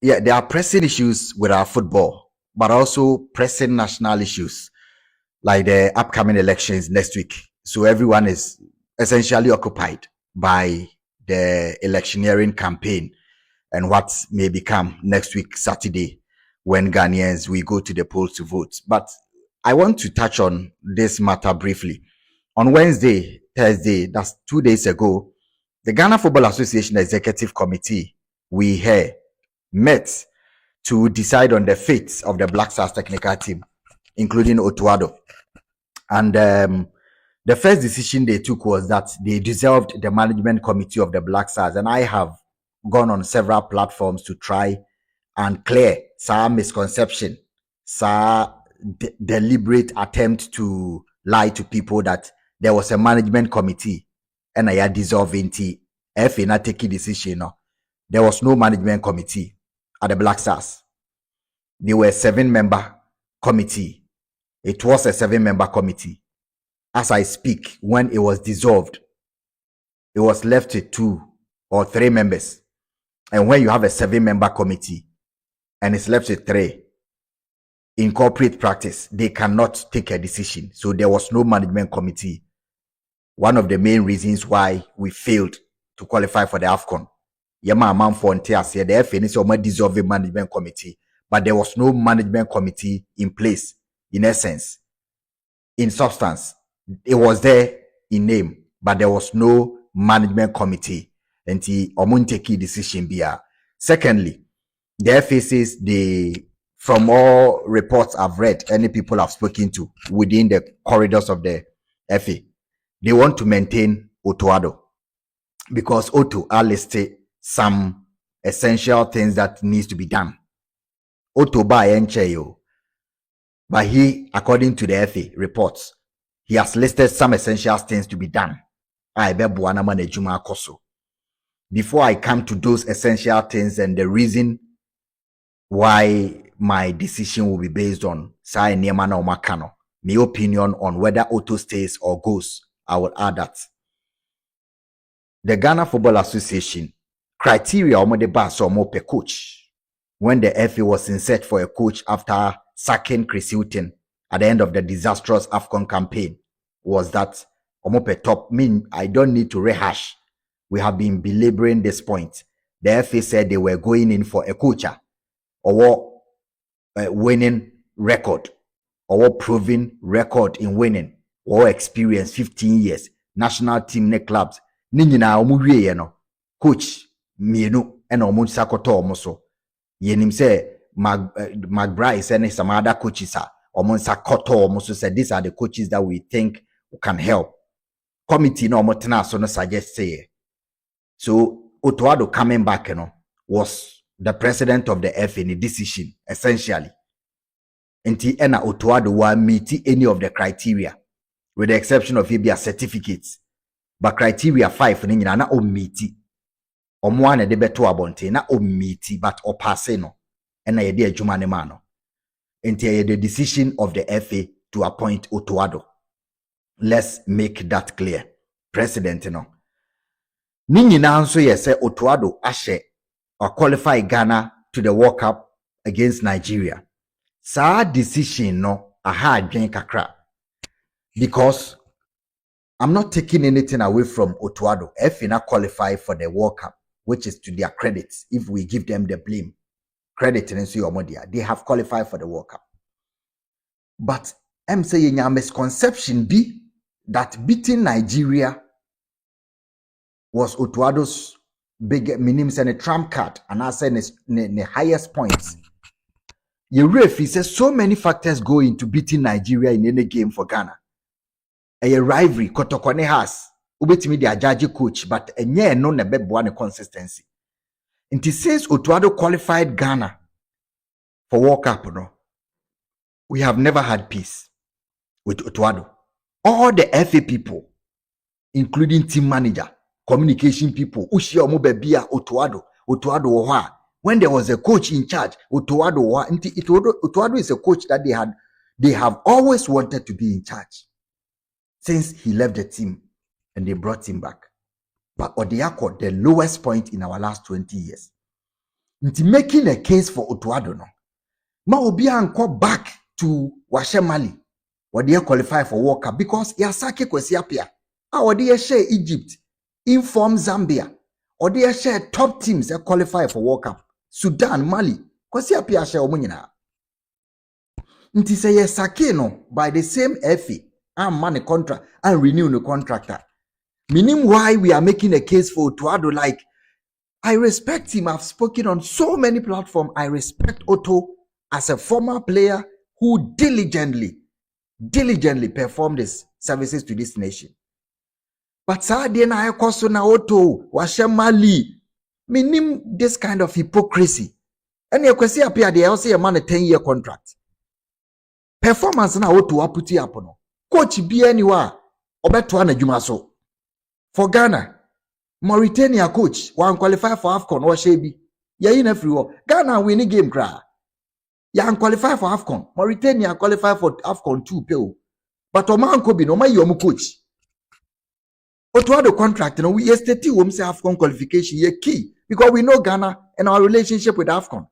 Yeah, there are pressing issues with our football, but also pressing national issues like the upcoming elections next week. So everyone is essentially occupied by the electioneering campaign and what may become next week, Saturday, when Ghanaians we go to the polls to vote. But I want to touch on this matter briefly. On Wednesday, Thursday, that's 2 days ago, the Ghana Football Association Executive Committee, we here met to decide on the fate of the Black Stars technical team, including Otto Addo. And the first decision they took was that they dissolved the management committee of the Black Stars. And I have gone on several platforms to try and clear some misconception, some deliberate attempt to lie to people that there was a management committee and I had dissolving FA not taking decision. No. There was no management committee at the Black Stars. They were a 7-member committee. It was a 7-member committee. As I speak, when it was dissolved, it was left with 2 or 3 members. And when you have a 7-member committee and it's left with 3, in corporate practice, they cannot take a decision. So there was no management committee. One of the main reasons why we failed to qualify for the AFCON. Yama Amanfo Ntiase, the FA is dissolved a management committee, but there was no management committee in place, in essence. In substance, it was there in name, but there was no management committee. And the omunteki decision bia. Secondly, the FA says from all reports I've read, any people I've spoken to within the corridors of the FA, they want to maintain Otto Addo because Otto are listed some essential things that needs to be done. Otto ba encheyo, but he, according to the FA reports, he has listed some essential things to be done. Before I come to those essential things and the reason why my decision will be based on my opinion on whether Otto stays or goes, I will add that. The Ghana Football Association criteria per coach when the FA was in search for a coach after sacking Chris Hilton at the end of the disastrous AFCON campaign was that per top. I don't need to rehash. We have been belaboring this point. The FA said they were going in for a coach or winning record or proven record in winning or experience 15 years national team ne clubs ni nyina omuwie ye no coach mienu ena omu sakoto omu so yenim say McBride and some other coaches are omu sakoto omu so said these are the coaches that we think can help committee no omu tena so no suggest say so Otto Addo coming back was the president of the FA in the decision essentially. Nti ena Otto Addo wa meet any of the criteria with the exception of maybe certificates, but criteria 5 ni nyina na o meet omo ana de beto abonte na o meet but o pass no ena ye de adwuma ne ma no. Nti the decision of the FA to appoint Otto Addo. Let's make that clear. President no ni nyina nso ye say Otto Addo ahye or qualify Ghana to the World Cup against Nigeria. Sa decision no aha adwen kakra because I'm not taking anything away from Otto Addo. FA na qualify for the World Cup, which is to their credit if we give them the blame. Credit and so they have qualified for the World Cup. But I'm saying a misconception be that beating Nigeria was Otto Addo's big minimum and a trump card, and I said the highest points. Your referee says so many factors go into beating Nigeria in any game for Ghana. A rivalry, Kotokwane has, ubetimi the judge coach, but a nye no ne beboa consistency. And it says Otto Addo qualified Ghana for World Cup. No, we have never had peace with Otto Addo. All the FA people, including team manager, communication people, Ushia Mobebia, Otto Addo, when there was a coach in charge, Otto Addo is a coach that they have always wanted to be in charge since he left the team and they brought him back. But Odiako, the lowest point in our last 20 years. Nti making a case for Otto Addo no. Ma obi anko back to Washe Mali. Wadi qualify for World Cup because Yasake Kwesi Appiah. Wadi share Egypt, inform Zambia. Wadi share top teams that qualify for World Cup. Sudan, Mali. Kwesi Appiah share omunyina. Nti say Yasake no by the same FA and money contract and renew the contractor. Meaning why we are making a case for Otto Addo. Like, I respect him. I've spoken on so many platforms. I respect Otto as a former player who diligently performed his services to this nation. But Saddick na ekoso na Otto Washe Mali. Meaning this kind of hypocrisy. And you Kwesi Appiah they also a man a 10-year contract. Performance na Otto aputi apono. Coach bi anywhere obeto na dwuma so. For Ghana, Mauritania coach one qualify for AFCON or Shebi. Yeah, in everywhere. Ghana winning game cry. Yeah, qualify for AFCON. Mauritania qualify for AFCON 2 pay. But Oman Kobi no my yomu coach. Otto Addo contract, you know, we yesterday we say AFCON qualification ye key because we know Ghana and our relationship with AFCON.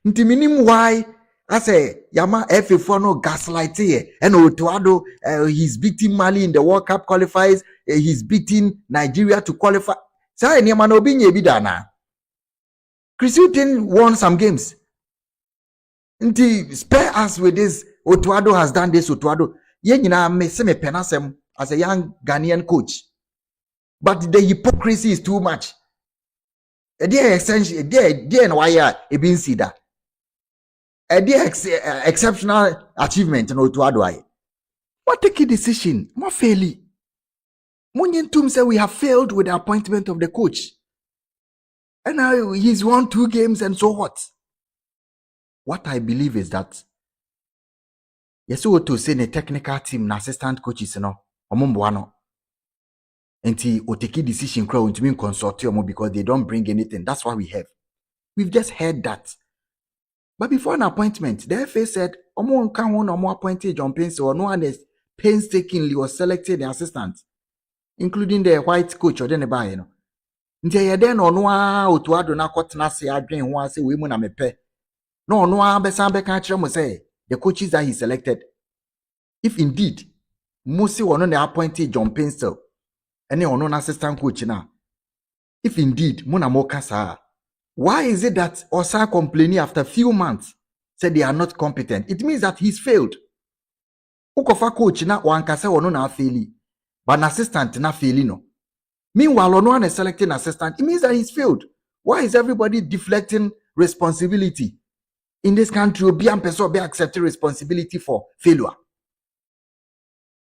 Nti minim why I say Yama FA for no gaslight here and Otto Addo he's beating Mali in the World Cup qualifiers, he's beating Nigeria to qualify. Say Yama no be nye bidana. Chris Hughton won some games. Nti spare us with this. Otto Addo has done this. Otto Addo ye nyina me se me penasem as a young Ghanaian coach. But the hypocrisy is too much. There essentially there why e bin see that. Exceptional achievement in Otto Addo. What take a decision? More fairly. Munyentum say we have failed with the appointment of the coach. And now he's won 2 games and so what? What I believe is that yes, Otto say the technical team na assistant coaches no omumboano. Enti o take decision crowd to mean consortium because they don't bring anything. That's what we have. We've just heard that. But before an appointment, the FA said, Omo nka ho na omo appointed John Pence or no one is painstakingly was selected the assistant, including the white coach or the buy, you know. Nti ya den ono a Otto Addo na kwotena se adwen ho ase we mu na mepe. No ono a besan be kan kire mo say the coaches that he selected. If indeed Musi ono na appointed John Pence and ono na assistant coach na. If indeed mo na mo kasa, why is it that Osa complaining after few months said they are not competent? It means that he's failed. Ukofa coach na wankasa ono na faili, but an assistant na faili no. Meanwhile, ono na selecting assistant, it means that he's failed. Why is everybody deflecting responsibility? In this country, obi ampeso be accepting responsibility for failure.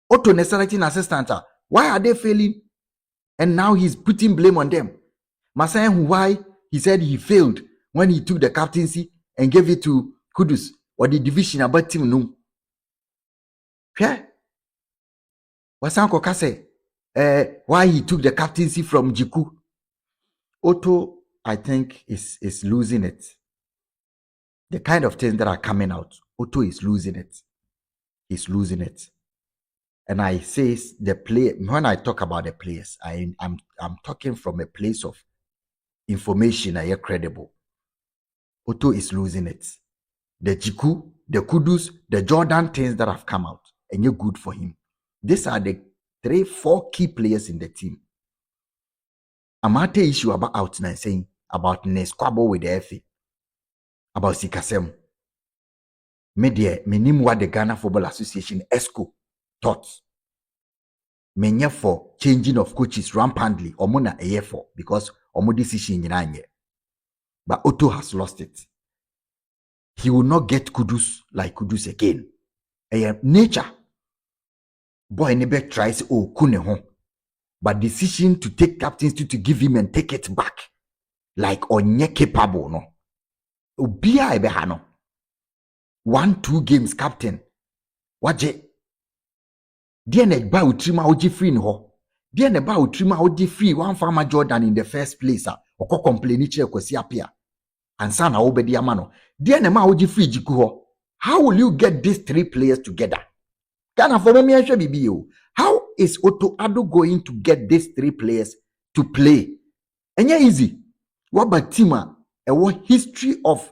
Otto na selecting assistant, why are they failing? And now he's putting blame on them. Masayan why he said he failed when he took the captaincy and gave it to Kudus or the division about team no. Okay? Wasanko Kase, why he took the captaincy from Jiku. Otto, I think, is losing it. The kind of things that are coming out, Otto is losing it. He's losing it. And I say the play when I talk about the players, I'm talking from a place of information I credible. Otto is losing it. The Jiku, the Kudus, the Jordan things that have come out, and you're good for him. These are the 3-4 key players in the team. I'm at the issue about out now saying about Nesquabo with the FA, about Sikasem. Media, minim what the Ghana Football Association ESCO thought. Menya for changing of coaches rampantly, omona a year for because omo decision in. But Otto has lost it. He will not get Kudus like Kudus again. Nature. Boy never tries kune. But decision to take captaincy to give him and take it back. Like onye capable no. Ubia ebehano. 1-2 games captain. Waje. Dear ne ba utrima oji free no. Dear ne ba utrima oji free one farmer Jordan in the first place. Oko complain che Kwesi Appiah. And sana obedi amano. Dear ne ma oji free Jiku ho. How will you get these 3 players together? Ghana for me BBO. How is Otto Addo going to get these 3 players to play? And yeah, easy. What about Tima? history of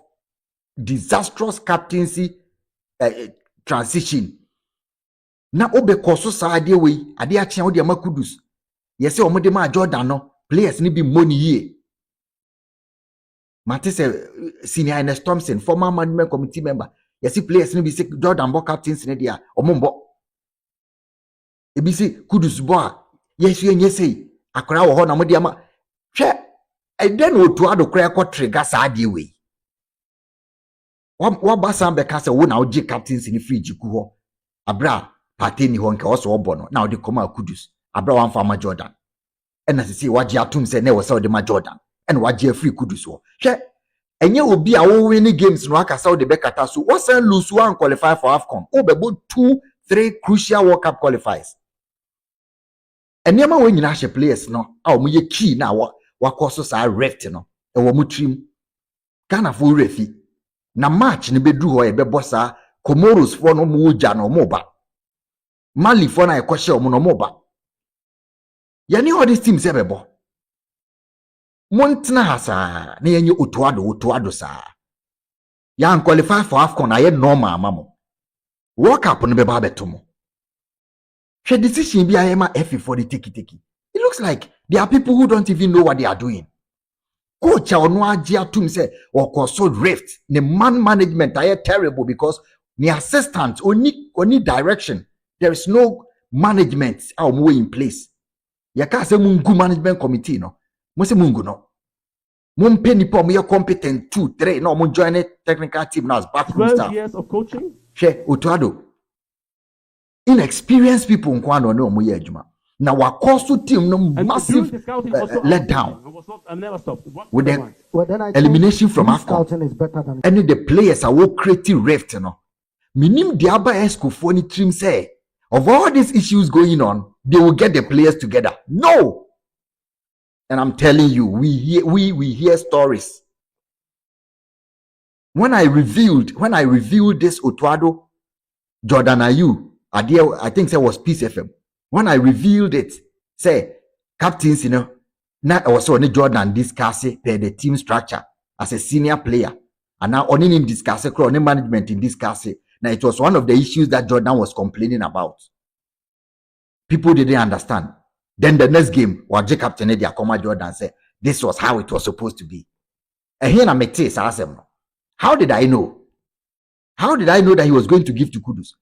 disastrous captaincy transition. Na obe koso sa ade we ade a chia wo de ma Kudus. Yese omo de ma Jordan no players ni bi money ye. Mate se senior Ernest Thompson, former management committee member. Yesi players ni bi se Jordan bo captains ni dia omo mbo. Ebi se Kudus bo a yesu enye sei akora wo ho na mo de ma hwe eden Otto Addo kra ko trigger sa ade we. Wa basa be ka se wo na oje captains ni free jiku ho. Abra party ni ho nke oso obo no na odi koma Kudus abra wan fa ma Jordan ena sisi waje atum se na wo sa odi ma Jordan ena waje free Kudus ho hwe enye obi a wo win games no aka sa odi be kata so wo san lose one qualify for AFCON o be bo 2-3 crucial World Cup qualifiers enema we nyina hye players no a wo ye key na wa koso sa rift no e wo mutrim Ghana fo refi na match ni bedru ho e be bossa Comoros for no mu ja no mo ba Mali for na ekoshe omo no mo ba yani all these teams ebebo montna hasa na yenye Otto Addo sa ya qualify for AFCON na ye normal amamo World Cup no be ba betomo she decision bi ayema F for the tiki it looks like there are people who don't even know what they are doing coach ono agi atum se okoso rift the man management are terrible because the assistant only direction. There is no management or in place. Ya ka se mungu management committee no. Mo se mungu no. Mo penny po mo competent 2-3 no mo join a technical team now as backroom staff. 12 years of coaching. She Otto Addo. Inexperienced people nkwano no mo ye adwuma. Na wa cost team no massive let down. With the elimination from AFCON. Any the players are all creating rift no. Minim diaba escofo ni trim say of all these issues going on, they will get the players together. No. And I'm telling you, we hear stories. When I revealed this Otto Addo, Jordan Ayew, I think it was Peace FM. When I revealed it, say captains, not also only Jordan discuss the team structure as a senior player, and now only in discuss only management in discuss it. Now it was one of the issues that Jordan was complaining about. People didn't understand. Then the next game, Waje captain Eddie Akoma Jordan said, this was how it was supposed to be. And here I asked him, how did I know? How did I know that he was going to give to Kudus?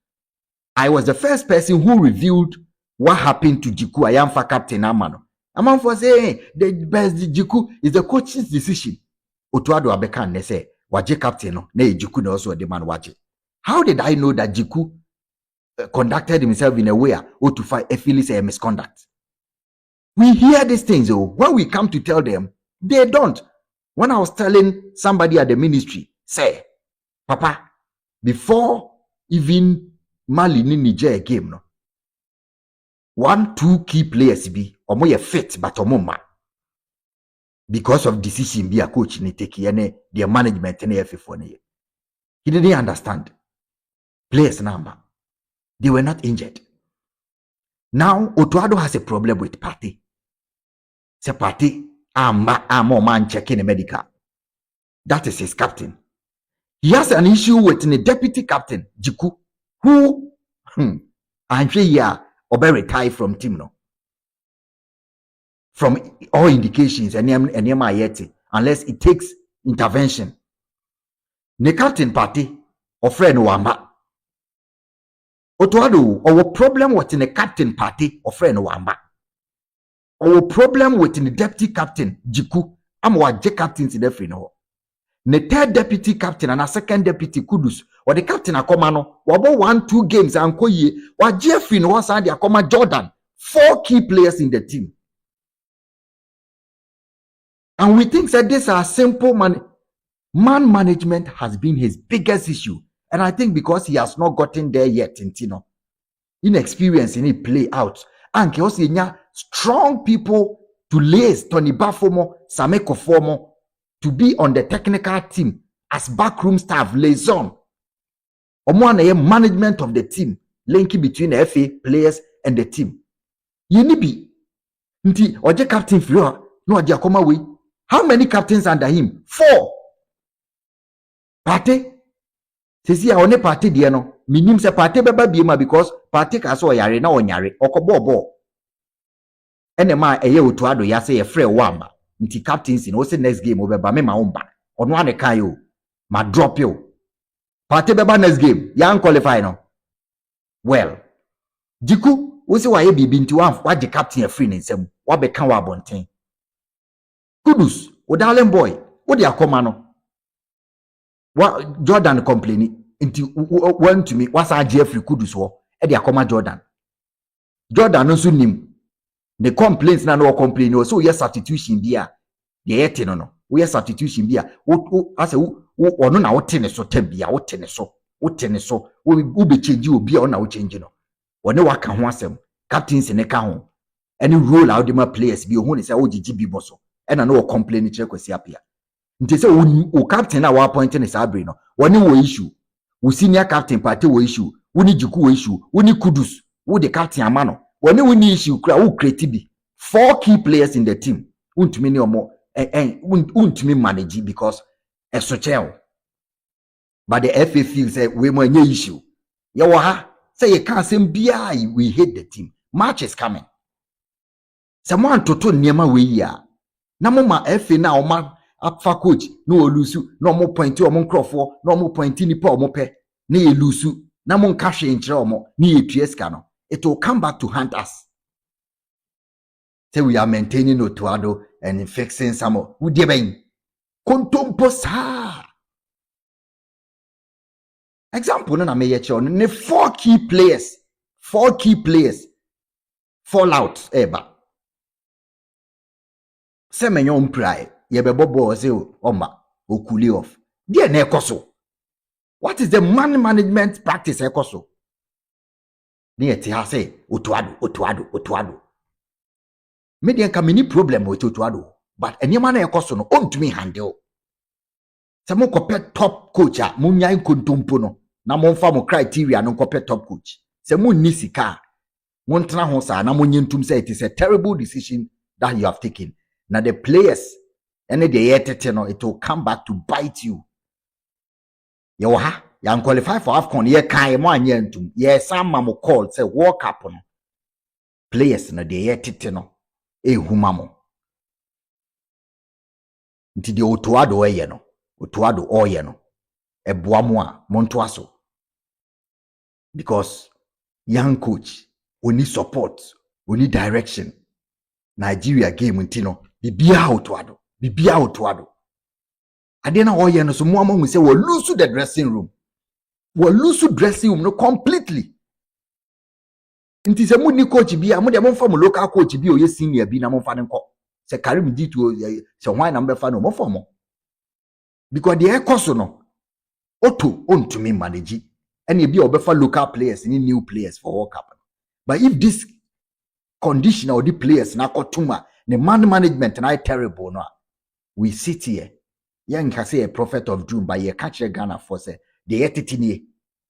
I was the first person who revealed what happened to Jiku Ayamfa captain Amano. Amanfo say, hey, the best Jiku is the coach's decision. Otto Addo Abekan ne say, Waje captain no, ne Jiku no also the man Waje. How did I know that Jiku conducted himself in a way to fight Phyllis a misconduct? We hear these things, when we come to tell them, they don't. When I was telling somebody at the ministry, say, Papa, before even Mali ni Niger game, no, 1-2 key players be omo fit but omo ma because of decision be a coach ni take their management ni for ne. He didn't understand. Players number. They were not injured. Now, Otto Addo has a problem with party. Say party, I'm man checking the medical. That is his captain. He has an issue with the deputy captain, Jiku, who, I'm sure Obe retired from team no. From all indications, unless it takes intervention. The captain party, or friend Wamba. Otto Addo, our problem with the captain party of friend Wamba. Our problem with the deputy captain, Jiku, I'm J captains in the free. The third deputy captain and a second deputy Kudus, or the captain Akomano, wabo 1-2 games and Koye, or Jeffrey no one side Akoma Jordan, 4 key players in the team. And we think that this are simple man management has been his biggest issue. And I think because he has not gotten there yet in Tino, inexperience in it play out. And he also strong people to lace Tony Bafomo, Sameko Fomo to be on the technical team as backroom staff liaison. Omo management of the team, linking between the FA players and the team. Yinibi, nti oje captain Frio no oje akoma we. How many captains under him? 4. Party sisi a one party de no minim se party beba biema because party ka so yare na onyare okobo ene ma eye Otto Addo ya se ye frɛ wamba nti captaincy no se next game obeba me ma womba ono ane kan yo ma drop you party beba next game ya qualify no well Jiku wo se wa ye bibi nti wa je captain free ne nsam wa be kan wa abonten Kudus o darling boy wo de akoma no wa Jordan complaining nti want to me wasa je free Kudus wo e de akoma Jordan no so nim the complaints na no complain o so ye substitution bia de yete no wo ye substitution bia wo ase wo ono na wo tene so tabia wo tene so wo be change obi a ona wo change no wone waka ho asem captains ne ka ho any role out the players bi ohun say wo gigi bi boso e na no wo complain kire kwasi apia nti say wo captain na wo appoint ne sabre no wone wo issue wo senior captain party wo issue wo ni Jiku wo issue wo ni Kudus wo the captain amano wone wo ni issue kra wo create bi 4 key players in the team untumi ni omo untumi manage because esochel but the FA feels say we mo anya issue ye wo ha say you can't say bia we hate the team match is coming someone toto niema we ya na mo ma FA na o ma afa coach no olusu no mo point o mo nkrofo no mo point ni pa o mo pe na ye lusu na mo nka hwe nkyere o mo na ye tueska no it will come back to haunt us. Say we are maintaining Otto Addo and fixing some of who deben kontompo sa example na me ye on ne 4 key players fall out eba se menyo mprai ye be bobo se oma okuli off there na ekoso what is the management practice ekoso ni eti ha say Otto Addo me dey ka mini problem with Otto Addo but enema na ekoso no ontumi handle se mo kopɛ top coach a mo nyan kontompo no na mo mfa mo criteria no kopɛ top coach se mo ni sika mo ntena ho sa na mo nyentum say it is a terrible decision that you have taken na the players and the yetete no it will come back to bite you ye wo ha ya qualify for AFCON ye kan mo anyentum ye sama mo call say World Cup no players na the yetete no ehuma mo nti de Otto Addo eye no Otto Addo oye no eboa mo a monto aso because young coach we need support we need direction Nigeria game nti no bibia Otto Addo ade na oye no so mo amahu say we lose the dressing room no completely nti se mo ni coach bia mo de mo fa mo local coach bia oye senior bi na mo fa ne nko se Karim Dito se hwan na mbefa no mo fa mo because the ekoso no Otto ontumi manage and bia obefa local players ni new players for World Cup but if this condition of the players na kotuma the management na terrible no we sit here young can say a prophet of doom but ye catch Ghana for say the etitini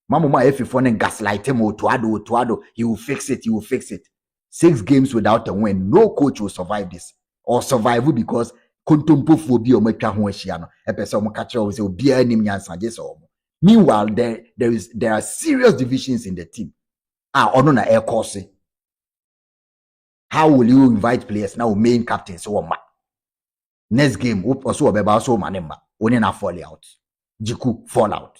mamma if you and gaslight him Otto Addo he will fix it 6 games without a win no coach will survive this or survive because kontompo phobia o matwa ho ahia no epese o mo catch o say obi anim nyansa je so meanwhile there are serious divisions in the team ono na air course. How will you invite players now main captain so ma next game also obeba so manemba oni na fall out Jiku fall out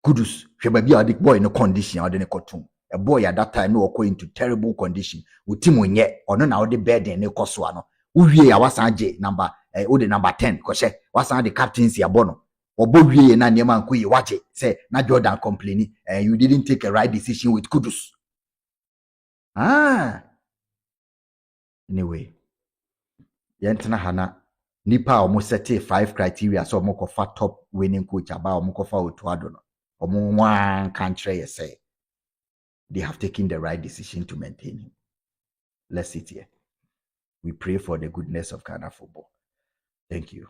Kudus hwebabi a boy no condition ade ne kotum a boy at that time no go into terrible condition utim onye ono na ode burden ne koso ano uwie ya wasan je number ode number 10 koshe wasan the captaincy abono obo wie na niam ankoyi waje say na Jordan complaining you didn't take a right decision with Kudus anyway yentena hana nipa omo sete 5 criteria so omo kofa top winning coach aba omo kofa Otto Addo no omo wan country you say they have taken the right decision to maintain him. Let's sit here. We pray for the goodness of Ghana football. Thank you.